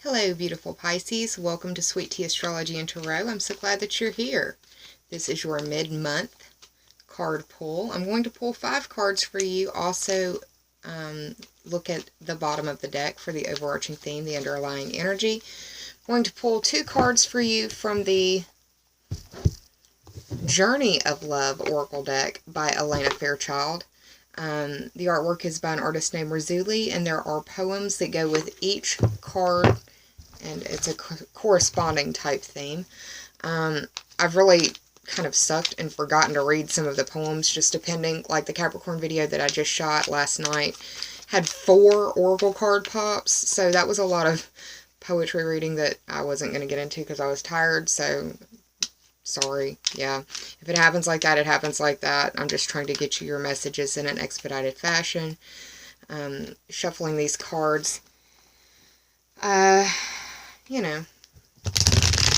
Hello, beautiful Pisces. Welcome to Sweet Tea Astrology and Tarot. I'm so glad that you're here. This is your mid-month card pull. I'm going to pull 5 cards for you. Also, look at the bottom of the deck for the overarching theme, the underlying energy. I'm going to pull 2 cards for you from the Journey of Love Oracle deck by Elena Fairchild. The artwork is by an artist named Razuli, and there are poems that go with each card, and it's a corresponding type theme. I've really kind of sucked and forgotten to read some of the poems, just depending. Like the Capricorn video that I just shot last night had 4 oracle card pops, so that was a lot of poetry reading that I wasn't going to get into because I was tired, so sorry. Yeah, if it happens like that, it happens like that. I'm just trying to get you your messages in an expedited fashion. Shuffling these cards, you know,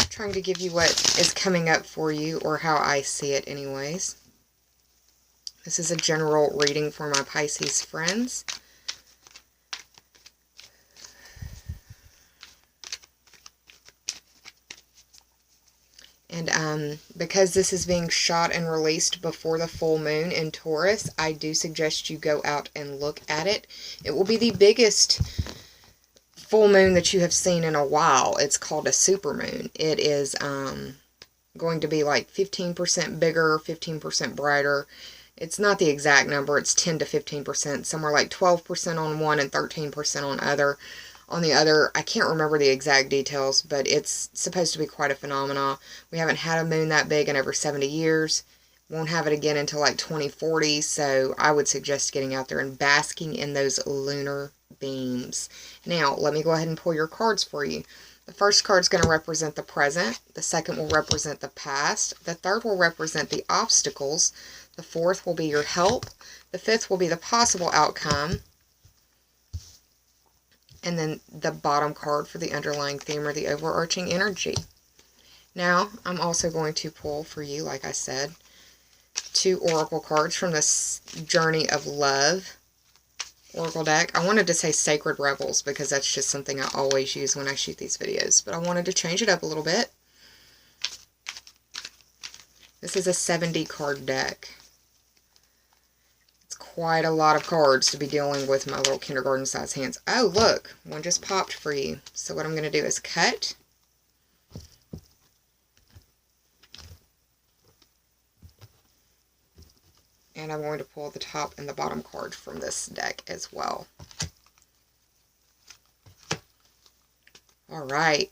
trying to give you what is coming up for you, or how I see it anyways. This is a general reading for my Pisces friends. And because this is being shot and released before the full moon in Taurus, I do suggest you go out and look at it. It will be the biggest full moon that you have seen in a while. It's called a supermoon. It is going to be like 15% bigger, 15% brighter. It's not the exact number. It's 10 to 15%, somewhere like 12% on one and 13% on other. On the other, I can't remember the exact details, but it's supposed to be quite a phenomenon. We haven't had a moon that big in over 70 years. Won't have it again until like 2040, so I would suggest getting out there and basking in those lunar beams. Now, let me go ahead and pull your cards for you. The first card is going to represent the present. The second will represent the past. The third will represent the obstacles. The fourth will be your help. The fifth will be the possible outcome. And then the bottom card for the underlying theme, or the overarching energy. Now, I'm also going to pull for you, like I said, 2 oracle cards from this Journey of Love oracle deck. I wanted to say Sacred Rebels because that's just something I always use when I shoot these videos, but I wanted to change it up a little bit. This is a 70 card deck. Quite a lot of cards to be dealing with my little kindergarten size hands. Oh, look, one just popped for you. So what I'm going to do is cut. And I'm going to pull the top and the bottom card from this deck as well. All right.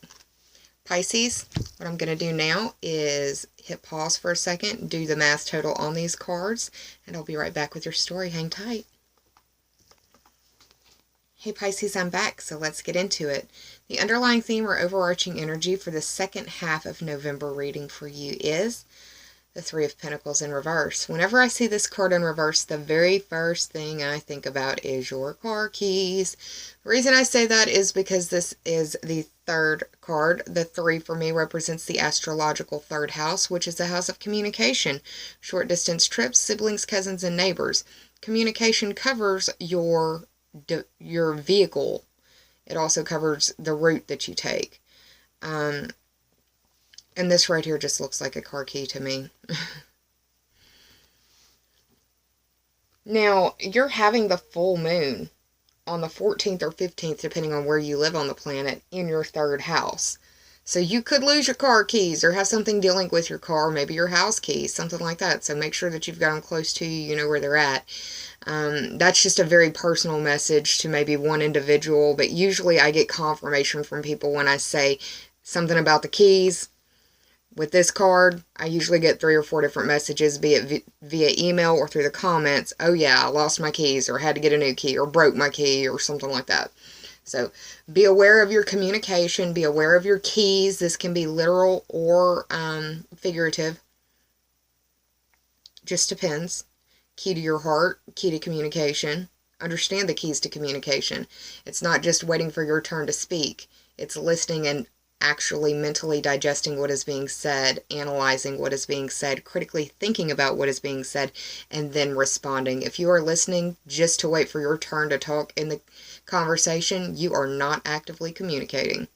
Pisces, what I'm going to do now is hit pause for a second, do the math total on these cards, and I'll be right back with your story. Hang tight. Hey Pisces, I'm back, so let's get into it. The underlying theme or overarching energy for the second half of November reading for you is the 3 of Pentacles in reverse. Whenever I see this card in reverse, the very first thing I think about is your car keys. The reason I say that is because this is the 3rd card. The 3 for me represents the astrological 3rd house, which is the house of communication, short distance trips, siblings, cousins, and neighbors. Communication covers your vehicle. It also covers the route that you take. And this right here just looks like a car key to me. Now, you're having the full moon on the 14th or 15th, depending on where you live on the planet, in your 3rd house. So you could lose your car keys or have something dealing with your car, maybe your house keys, something like that. So make sure that you've got them close to you, you know where they're at. That's just a very personal message to maybe one individual, but usually I get confirmation from people when I say something about the keys. With this card, I usually get 3 or 4 different messages, be it via email or through the comments. Oh yeah, I lost my keys, or had to get a new key, or broke my key, or something like that. So be aware of your communication, be aware of your keys. This can be literal or figurative. Just depends. Key to your heart, key to communication. Understand the keys to communication. It's not just waiting for your turn to speak. It's listening and actually mentally digesting what is being said, analyzing what is being said, critically thinking about what is being said, and then responding. If you are listening just to wait for your turn to talk in the conversation, you are not actively communicating.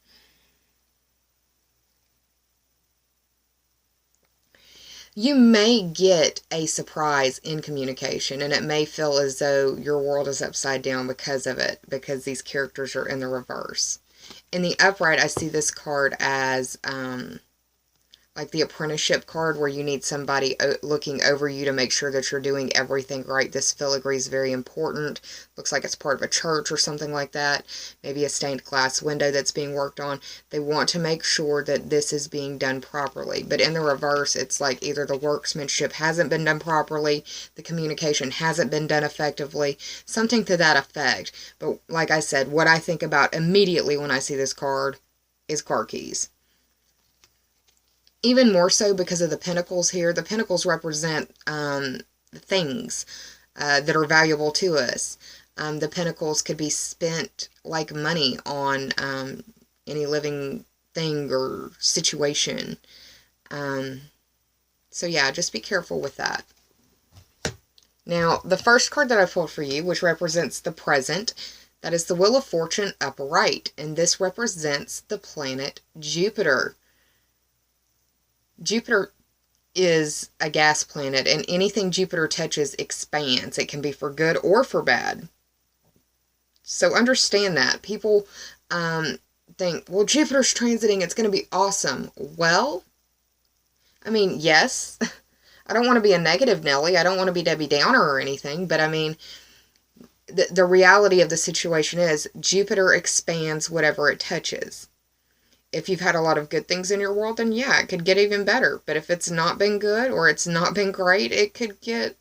You may get a surprise in communication, and it may feel as though your world is upside down because of it, because these characters are in the reverse. In the upright, I see this card as like the apprenticeship card, where you need somebody looking over you to make sure that you're doing everything right. This filigree is very important. Looks like it's part of a church or something like that. Maybe a stained glass window that's being worked on. They want to make sure that this is being done properly. But in the reverse, it's like either the workmanship hasn't been done properly, the communication hasn't been done effectively, something to that effect. But like I said, what I think about immediately when I see this card is car keys. Even more so because of the pentacles here. The pentacles represent things that are valuable to us. The pentacles could be spent like money on any living thing or situation. So yeah, just be careful with that. Now, the first card that I pulled for you, which represents the present, that is the Wheel of Fortune upright. And this represents the planet Jupiter. Jupiter is a gas planet, and anything Jupiter touches expands. It can be for good or for bad. So understand that. People think, well, Jupiter's transiting, it's going to be awesome. Well, I mean, yes. I don't want to be a negative Nelly. I don't want to be Debbie Downer or anything, but I mean, the reality of the situation is Jupiter expands whatever it touches. If you've had a lot of good things in your world, then yeah, it could get even better. But if it's not been good or it's not been great, it could get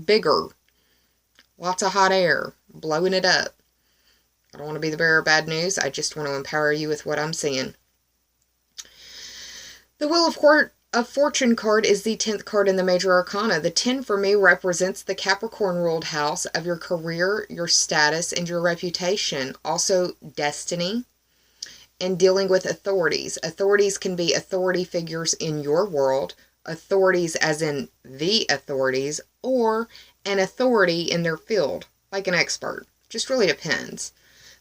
bigger. Lots of hot air, blowing it up. I don't want to be the bearer of bad news. I just want to empower you with what I'm seeing. The Wheel of Fortune card is the 10th card in the Major Arcana. The 10 for me represents the Capricorn ruled house of your career, your status, and your reputation. Also, destiny. And dealing with authorities. Authorities can be authority figures in your world, authorities as in the authorities, or an authority in their field, like an expert. Just really depends.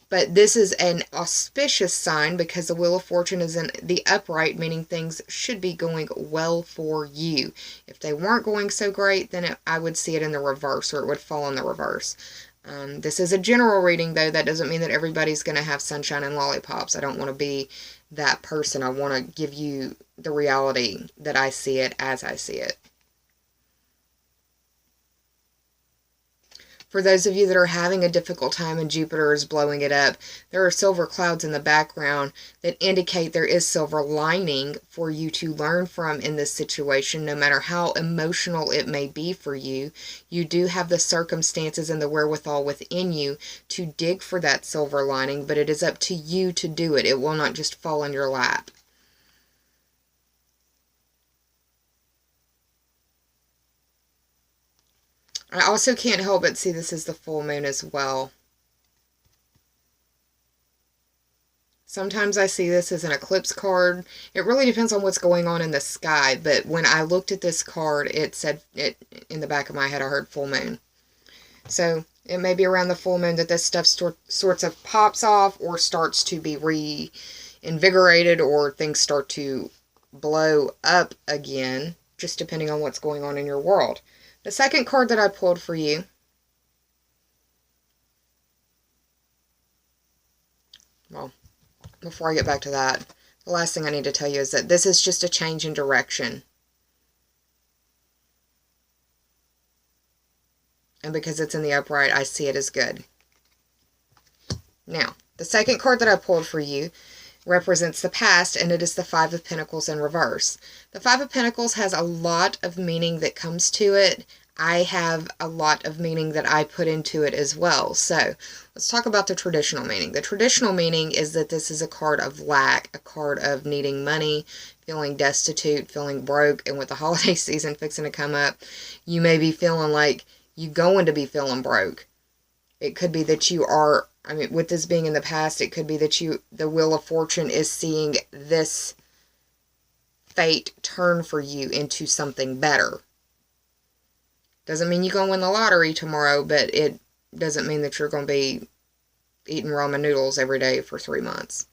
But this is an auspicious sign because the Wheel of Fortune is in the upright, meaning things should be going well for you. If they weren't going so great, then I would see it in the reverse, or it would fall in the reverse. This is a general reading, though. That doesn't mean that everybody's going to have sunshine and lollipops. I don't want to be that person. I want to give you the reality that I see it as I see it. For those of you that are having a difficult time and Jupiter is blowing it up, there are silver clouds in the background that indicate there is silver lining for you to learn from in this situation. No matter how emotional it may be for you, you do have the circumstances and the wherewithal within you to dig for that silver lining, but it is up to you to do it. It will not just fall in your lap. I also can't help but see this as the full moon as well. Sometimes I see this as an eclipse card. It really depends on what's going on in the sky, but when I looked at this card, it said, in the back of my head, I heard full moon. So it may be around the full moon that this stuff sorts of pops off or starts to be reinvigorated, or things start to blow up again, just depending on what's going on in your world. The second card that I pulled for you well, before I get back to that, the last thing I need to tell you is that this is just a change in direction. And because it's in the upright, I see it as good. Now, the second card that I pulled for you represents the past, and it is the Five of Pentacles in reverse. The Five of Pentacles has a lot of meaning that comes to it. I have a lot of meaning that I put into it as well. So let's talk about the traditional meaning. The traditional meaning is that this is a card of lack, a card of needing money, feeling destitute, feeling broke, and with the holiday season fixing to come up, you may be feeling like you're going to be feeling broke. It could be that you are, I mean, with this being in the past, it could be that the Wheel of Fortune is seeing this fate turn for you into something better. Doesn't mean you're going to win the lottery tomorrow, but it doesn't mean that you're going to be eating ramen noodles every day for 3 months.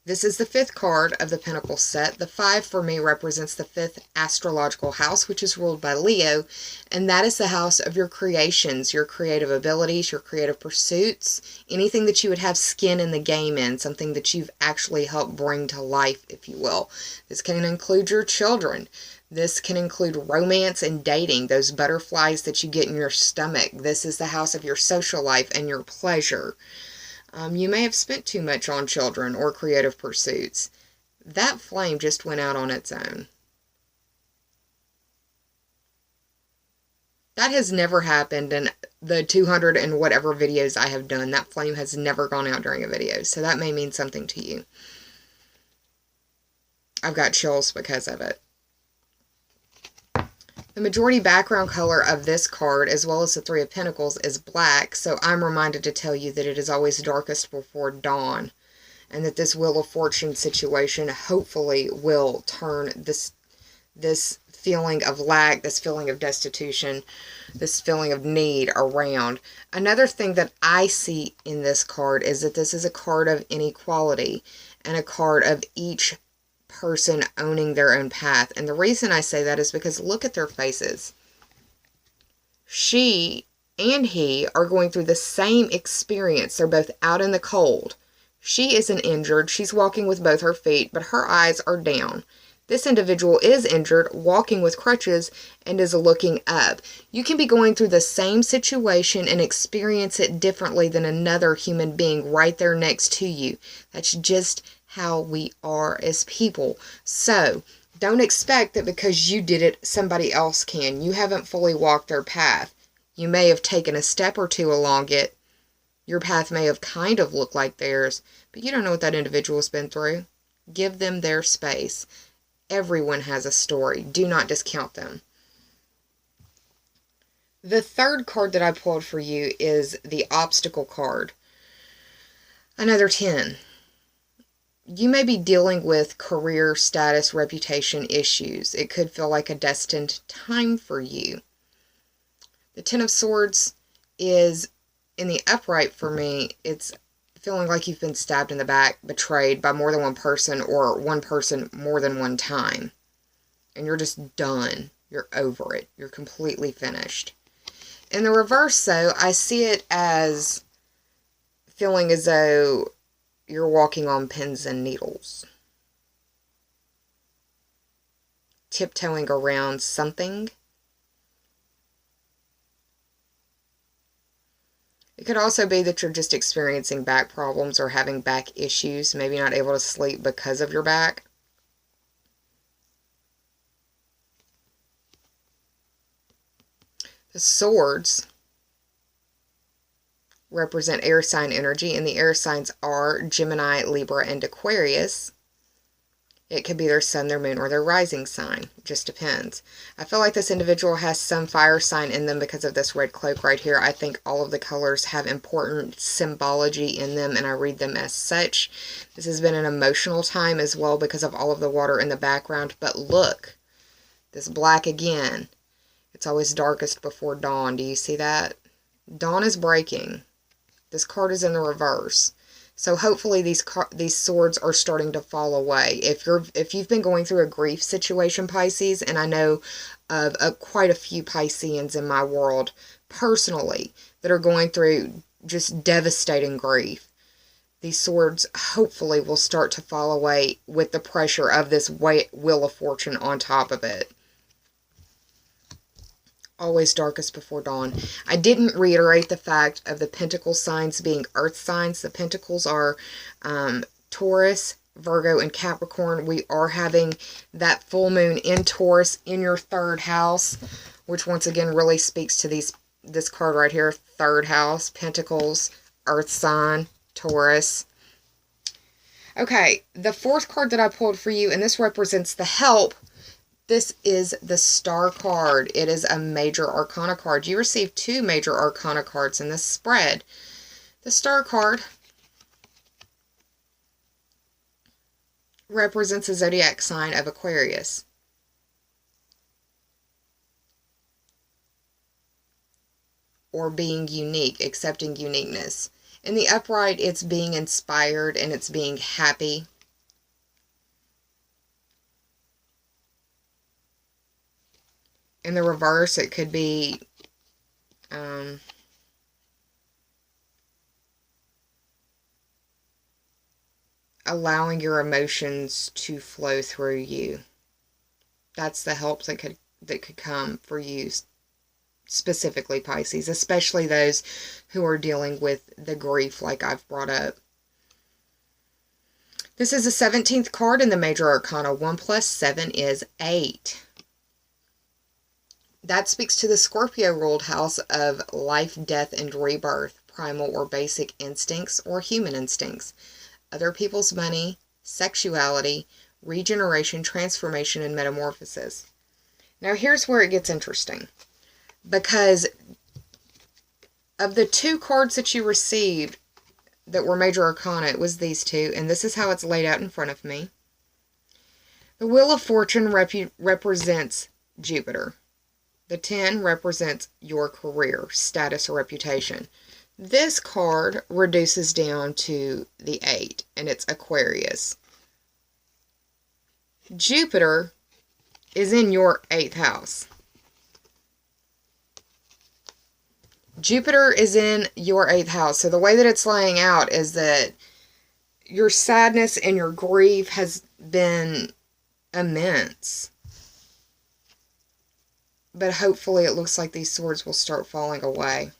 This is the 5th card of the Pentacle set. The 5 for me represents the 5th astrological house, which is ruled by Leo, and that is the house of your creations, your creative abilities, your creative pursuits, anything that you would have skin in the game in, something that you've actually helped bring to life, if you will. This can include your children. This can include romance and dating, those butterflies that you get in your stomach. This is the house of your social life and your pleasure. You may have spent too much on children or creative pursuits. That flame just went out on its own. That has never happened in the 200 and whatever videos I have done. That flame has never gone out during a video, so that may mean something to you. I've got chills because of it. The majority background color of this card, as well as the 3 of Pentacles, is black, so I'm reminded to tell you that it is always darkest before dawn, and that this Wheel of Fortune situation hopefully will turn this feeling of lack, this feeling of destitution, this feeling of need around. Another thing that I see in this card is that this is a card of inequality and a card of each person owning their own path. And the reason I say that is because look at their faces. She and he are going through the same experience. They're both out in the cold. She isn't injured. She's walking with both her feet, but her eyes are down. This individual is injured, walking with crutches, and is looking up. You can be going through the same situation and experience it differently than another human being right there next to you. That's just how we are as people. So don't expect that because you did it, somebody else can. You haven't fully walked their path. You may have taken a step or two along it. Your path may have kind of looked like theirs, but you don't know what that individual's been through. Give them their space. Everyone has a story. Do not discount them. The 3rd card that I pulled for you is the obstacle card. Another 10. You may be dealing with career, status, reputation issues. It could feel like a destined time for you. The 10 of Swords is, in the upright for me, it's feeling like you've been stabbed in the back, betrayed by more than one person, or one person more than one time. And you're just done. You're over it. You're completely finished. In the reverse, though, I see it as feeling as though you're walking on pins and needles. Tiptoeing around something. It could also be that you're just experiencing back problems or having back issues, maybe not able to sleep because of your back. The Swords represent air sign energy, and the air signs are Gemini, Libra, and Aquarius. It could be their sun, their moon, or their rising sign. It just depends. I feel like this individual has some fire sign in them because of this red cloak right here. I think all of the colors have important symbology in them, and I read them as such. This has been an emotional time as well because of all of the water in the background. But look, this black again. It's always darkest before dawn. Do you see that? Dawn is breaking. This card is in the reverse. So hopefully these swords are starting to fall away. If you've been going through a grief situation, Pisces, and I know of quite a few Pisceans in my world personally that are going through just devastating grief, these swords hopefully will start to fall away with the pressure of this Wheel of Fortune on top of it. Always darkest before dawn. I didn't reiterate the fact of the pentacle signs being earth signs. The pentacles are Taurus, Virgo, and Capricorn. We are having that full moon in Taurus in your 3rd house, which once again really speaks to this card right here. 3rd house, pentacles, earth sign, Taurus. Okay, the 4th card that I pulled for you, and this represents the help. This is the Star card. It is a major arcana card. You received 2 major arcana cards in this spread. The Star card represents a zodiac sign of Aquarius. Or being unique, accepting uniqueness. In the upright, it's being inspired and it's being happy. In the reverse, it could be allowing your emotions to flow through you. That's the help that could come for you, specifically Pisces, especially those who are dealing with the grief like I've brought up. This is the 17th card in the Major Arcana. 1 plus 7 is 8. That speaks to the Scorpio-ruled house of life, death, and rebirth, primal or basic instincts or human instincts, other people's money, sexuality, regeneration, transformation, and metamorphosis. Now here's where it gets interesting. Because of the 2 cards that you received that were Major Arcana, it was these 2, and this is how it's laid out in front of me. The Wheel of Fortune represents Jupiter. The 10 represents your career, status, or reputation. This card reduces down to the 8, and it's Aquarius. Jupiter is in your 8th house. Jupiter is in your 8th house. So the way that it's laying out is that your sadness and your grief has been immense. But hopefully it looks like these swords will start falling away.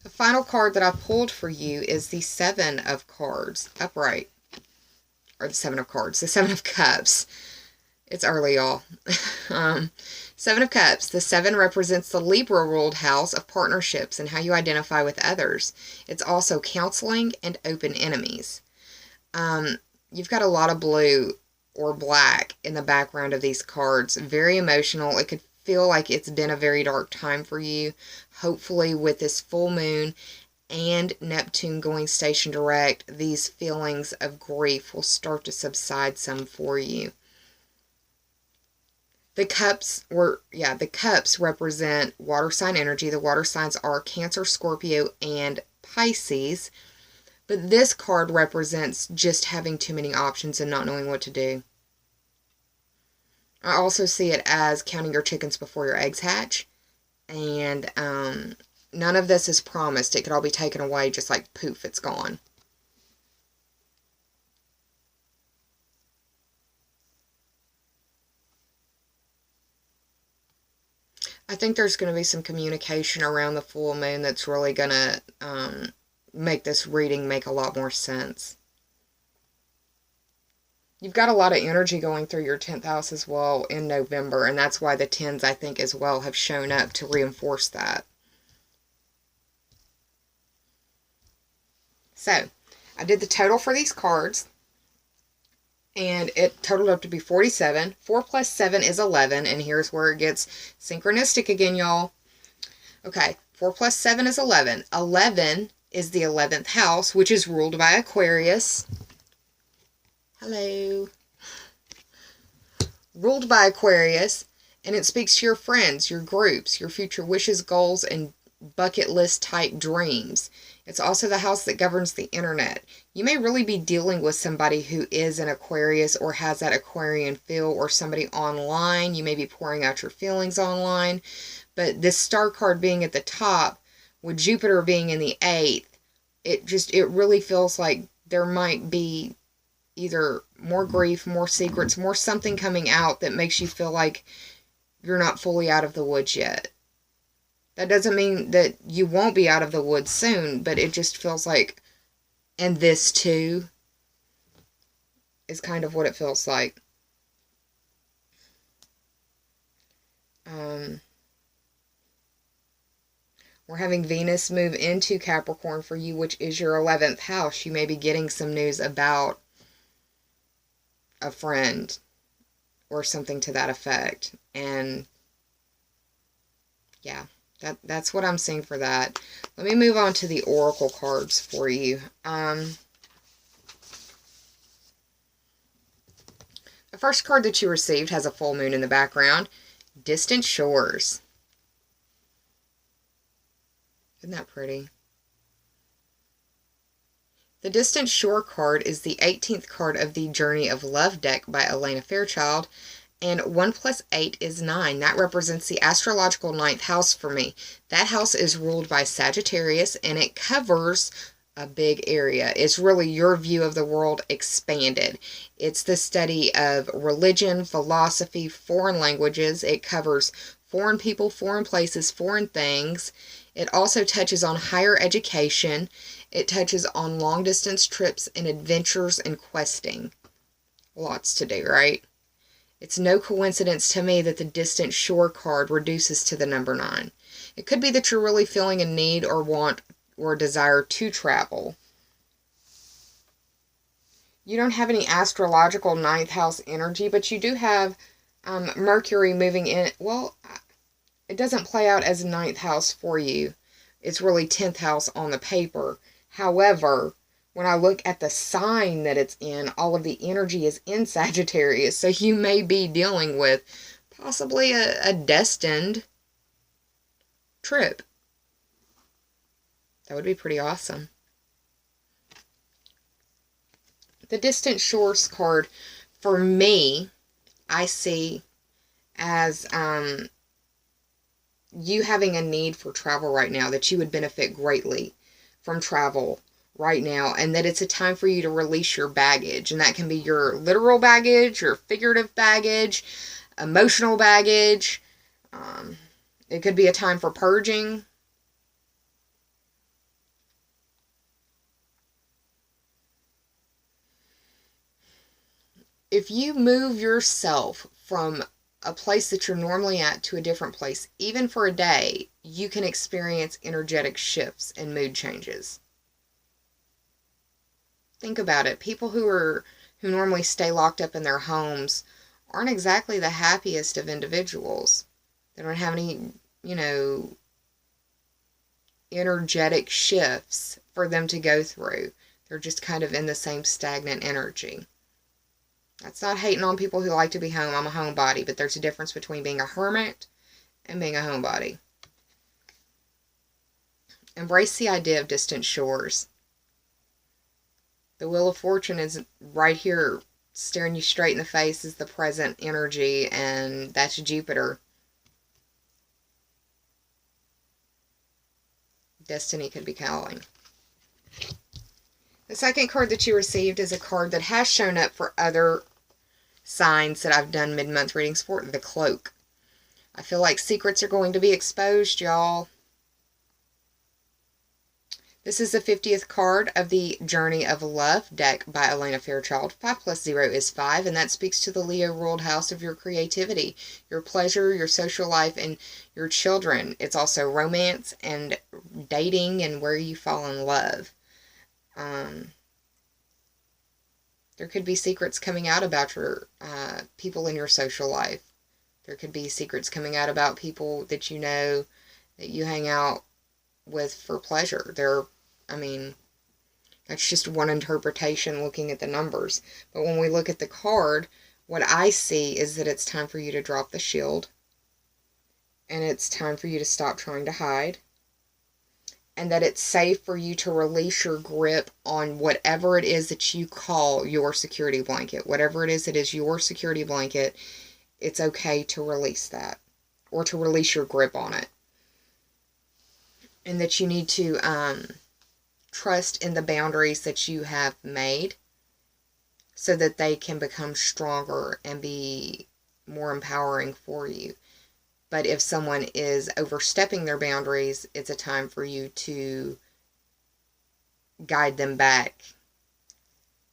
The final card that I pulled for you is the 7 of Cards, upright. Or the 7 of Cards, the 7 of Cups. It's early, y'all. 7 of Cups. The 7 represents the Libra-ruled house of partnerships and how you identify with others. It's also counseling and open enemies. You've got a lot of blue or black in the background of these cards. Very emotional. It could feel like it's been a very dark time for you. Hopefully with this full moon and Neptune going station direct, these feelings of grief will start to subside some for you. The cups represent water sign energy. The water signs are Cancer, Scorpio, and Pisces. But this card represents just having too many options and not knowing what to do. I also see it as counting your chickens before your eggs hatch. And none of this is promised. It could all be taken away just like poof, it's gone. I think there's going to be some communication around the full moon that's really going to make this reading make a lot more sense. You've got a lot of energy going through your 10th house as well in November, and that's why the 10s, I think, as well have shown up to reinforce that. So, I did the total for these cards, and it totaled up to be 47. 4 plus 7 is 11, and here's where it gets synchronistic again, y'all. Okay, 4 plus 7 is 11. 11 is the 11th house, which is ruled by Aquarius. Hello. Ruled by Aquarius, and it speaks to your friends, your groups, your future wishes, goals, and bucket list type dreams. It's also the house that governs the internet. You may really be dealing with somebody who is an Aquarius or has that Aquarian feel, or somebody online. You may be pouring out your feelings online. But this star card being at the top, with Jupiter being in the 8th, it really feels like there might be either more grief, more secrets, more something coming out that makes you feel like you're not fully out of the woods yet. That doesn't mean that you won't be out of the woods soon, but it just feels like, and this too, is kind of what it feels like. We're having Venus move into Capricorn for you, which is your 11th house. You may be getting some news about a friend or something to that effect. And yeah, that's what I'm seeing for that. Let me move on to the oracle cards for you. The first card that you received has a full moon in the background. Distant Shores. Isn't that pretty? The Distant Shore card is the 18th card of the Journey of Love deck by Elena Fairchild, and 1 plus 8 is 9. That represents the astrological 9th house for me. That house is ruled by Sagittarius, and it covers a big area. It's really your view of the world expanded. It's the study of religion, philosophy, foreign languages. It covers foreign people, foreign places, foreign things. It also touches on higher education. It touches on long-distance trips and adventures and questing. Lots to do, right? It's no coincidence to me that the Distant Shore card reduces to the number 9. It could be that you're really feeling a need or want or desire to travel. You don't have any astrological 9th house energy, but you do have Mercury moving in. Well, it doesn't play out as a 9th house for you. It's really 10th house on the paper. However, when I look at the sign that it's in, all of the energy is in Sagittarius. So you may be dealing with possibly a destined trip. That would be pretty awesome. The Distant Shores card, for me, I see as you having a need for travel right now, that you would benefit greatly from travel right now, and that it's a time for you to release your baggage, and that can be your literal baggage, your figurative baggage, emotional baggage. It could be a time for purging. If you move yourself from a place that you're normally at to a different place, even for a day, you can experience energetic shifts and mood changes. Think about it. People who normally stay locked up in their homes aren't exactly the happiest of individuals. They don't have any, energetic shifts for them to go through. They're just kind of in the same stagnant energy. That's not hating on people who like to be home. I'm a homebody, but there's a difference between being a hermit and being a homebody. Embrace the idea of distant shores. The Wheel of Fortune is right here, staring you straight in the face, is the present energy, and that's Jupiter. Destiny could be calling. The second card that you received is a card that has shown up for other signs that I've done mid-month readings for, the Cloak. I feel like secrets are going to be exposed, y'all. This is the 50th card of the Journey of Love deck by Elena Fairchild. 5 plus 0 is 5, and that speaks to the Leo-ruled house of your creativity, your pleasure, your social life, and your children. It's also romance and dating and where you fall in love. There could be secrets coming out about your people in your social life. There could be secrets coming out about people that you know that you hang out with for pleasure. That's just one interpretation looking at the numbers. But when we look at the card, what I see is that it's time for you to drop the shield. And it's time for you to stop trying to hide. And that it's safe for you to release your grip on whatever it is that you call your security blanket. Whatever it is that is your security blanket, it's okay to release that. Or to release your grip on it. And that you need to trust in the boundaries that you have made so that they can become stronger and be more empowering for you. But if someone is overstepping their boundaries, it's a time for you to guide them back.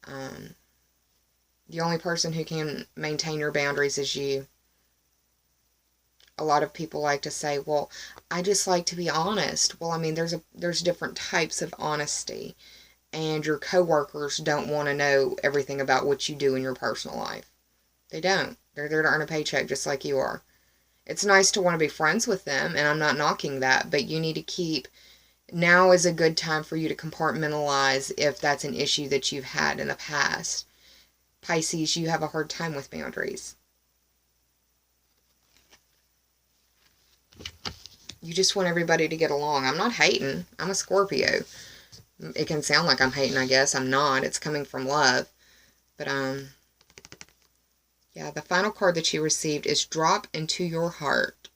The only person who can maintain your boundaries is you. A lot of people like to say, well, I just like to be honest. Well, there's different types of honesty. And your coworkers don't want to know everything about what you do in your personal life. They don't. They're there to earn a paycheck just like you are. It's nice to want to be friends with them, and I'm not knocking that, but you need to keep... Now is a good time for you to compartmentalize if that's an issue that you've had in the past. Pisces, you have a hard time with boundaries. You just want everybody to get along. I'm not hating. I'm a Scorpio. It can sound like I'm hating, I guess. I'm not. It's coming from love. But, yeah, the final card that you received is Drop into Your Heart.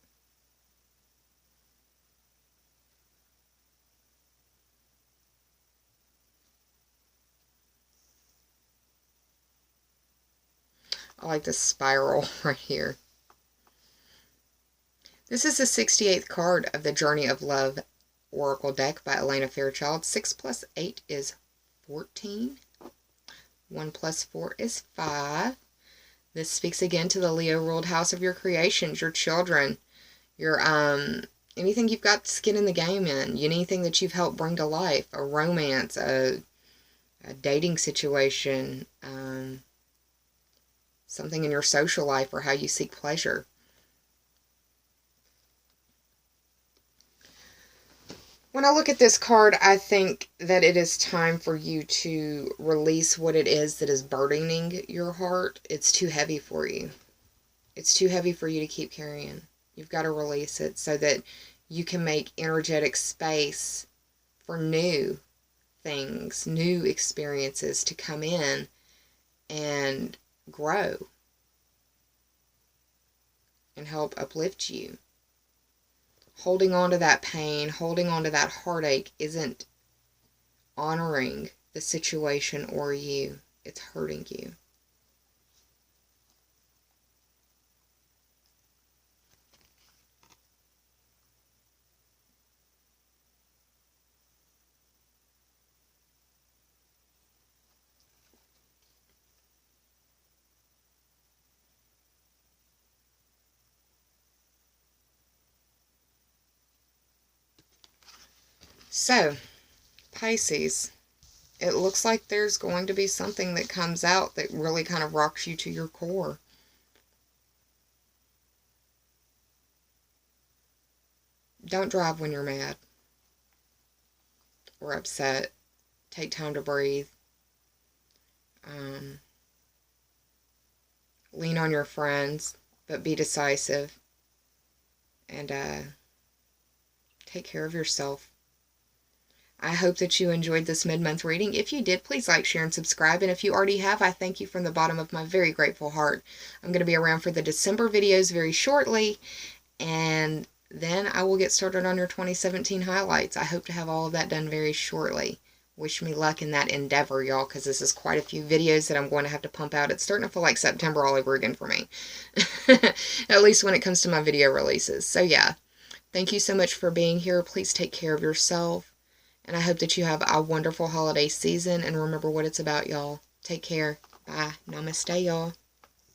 I like this spiral right here. This is the 68th card of the Journey of Love Oracle deck by Elena Fairchild. 6 plus 8 is 14. 1 plus 4 is 5. This speaks again to the Leo-ruled house of your creations, your children, your, anything you've got skin in the game in, anything that you've helped bring to life, a romance, a dating situation, something in your social life, or how you seek pleasure. When I look at this card, I think that it is time for you to release what it is that is burdening your heart. It's too heavy for you. It's too heavy for you to keep carrying. You've got to release it so that you can make energetic space for new things, new experiences to come in and grow and help uplift you. Holding on to that pain, holding on to that heartache isn't honoring the situation or you. It's hurting you. So, Pisces, it looks like there's going to be something that comes out that really kind of rocks you to your core. Don't drive when you're mad or upset. Take time to breathe. Lean on your friends, but be decisive. And take care of yourself. I hope that you enjoyed this mid-month reading. If you did, please like, share, and subscribe. And if you already have, I thank you from the bottom of my very grateful heart. I'm going to be around for the December videos very shortly. And then I will get started on your 2017 highlights. I hope to have all of that done very shortly. Wish me luck in that endeavor, y'all, because this is quite a few videos that I'm going to have to pump out. It's starting to feel like September all over again for me. At least when it comes to my video releases. So, yeah. Thank you so much for being here. Please take care of yourself. And I hope that you have a wonderful holiday season. And remember what it's about, y'all. Take care. Bye. Namaste, y'all.